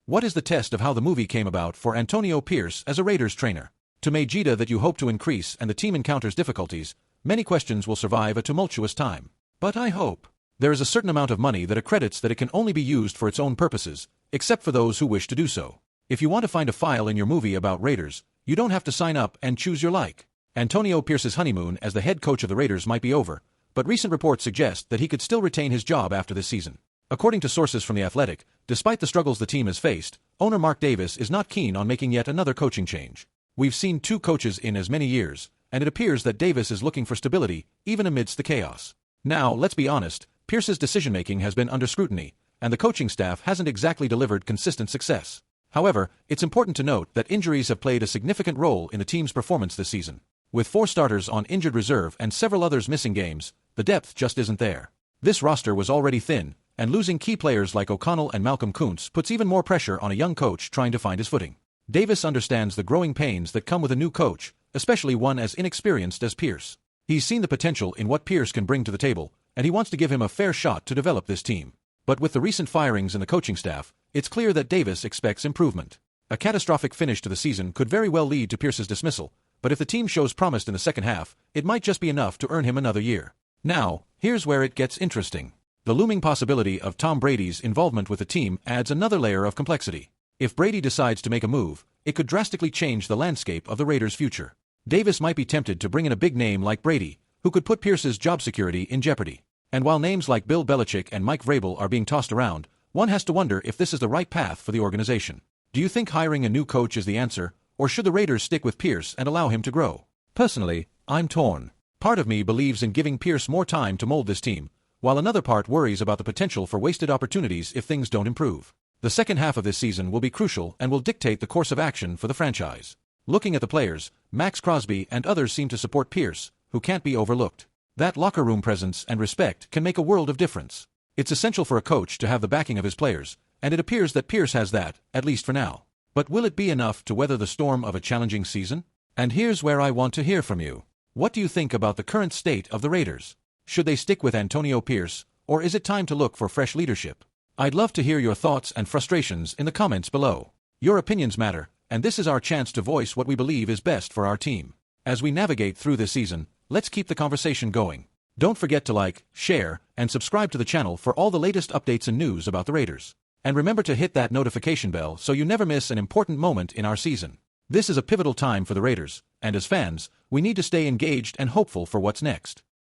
What is the test of how the movie came about for Antonio Pierce as a Raiders trainer? To Majida that you hope to increase and the team encounters difficulties, many questions will survive a tumultuous time. But I hope. There is a certain amount of money that accredits that it can only be used for its own purposes, except for those who wish to do so. If you want to find a file in your movie about Raiders, you don't have to sign up and choose your like. Antonio Pierce's honeymoon as the head coach of the Raiders might be over, but recent reports suggest that he could still retain his job after this season. According to sources from The Athletic, despite the struggles the team has faced, owner Mark Davis is not keen on making yet another coaching change. We've seen 2 coaches in as many years, and it appears that Davis is looking for stability, even amidst the chaos. Now, let's be honest, Pierce's decision-making has been under scrutiny, and the coaching staff hasn't exactly delivered consistent success. However, it's important to note that injuries have played a significant role in the team's performance this season. With 4 starters on injured reserve and several others missing games, the depth just isn't there. This roster was already thin, and losing key players like O'Connell and Malcolm Kuntz puts even more pressure on a young coach trying to find his footing. Davis understands the growing pains that come with a new coach, especially one as inexperienced as Pierce. He's seen the potential in what Pierce can bring to the table, and he wants to give him a fair shot to develop this team. But with the recent firings in the coaching staff, it's clear that Davis expects improvement. A catastrophic finish to the season could very well lead to Pierce's dismissal, but if the team shows promise in the second half, it might just be enough to earn him another year. Now, here's where it gets interesting. The looming possibility of Tom Brady's involvement with the team adds another layer of complexity. If Brady decides to make a move, it could drastically change the landscape of the Raiders' future. Davis might be tempted to bring in a big name like Brady, who could put Pierce's job security in jeopardy. And while names like Bill Belichick and Mike Vrabel are being tossed around, one has to wonder if this is the right path for the organization. Do you think hiring a new coach is the answer, or should the Raiders stick with Pierce and allow him to grow? Personally, I'm torn. Part of me believes in giving Pierce more time to mold this team, while another part worries about the potential for wasted opportunities if things don't improve. The second half of this season will be crucial and will dictate the course of action for the franchise. Looking at the players, Max Crosby and others seem to support Pierce, who can't be overlooked. That locker room presence and respect can make a world of difference. It's essential for a coach to have the backing of his players, and it appears that Pierce has that, at least for now. But will it be enough to weather the storm of a challenging season? And here's where I want to hear from you. What do you think about the current state of the Raiders? Should they stick with Antonio Pierce, or is it time to look for fresh leadership? I'd love to hear your thoughts and frustrations in the comments below. Your opinions matter, and this is our chance to voice what we believe is best for our team. As we navigate through this season, let's keep the conversation going. Don't forget to like, share, and subscribe to the channel for all the latest updates and news about the Raiders. And remember to hit that notification bell so you never miss an important moment in our season. This is a pivotal time for the Raiders, and as fans, we need to stay engaged and hopeful for what's next.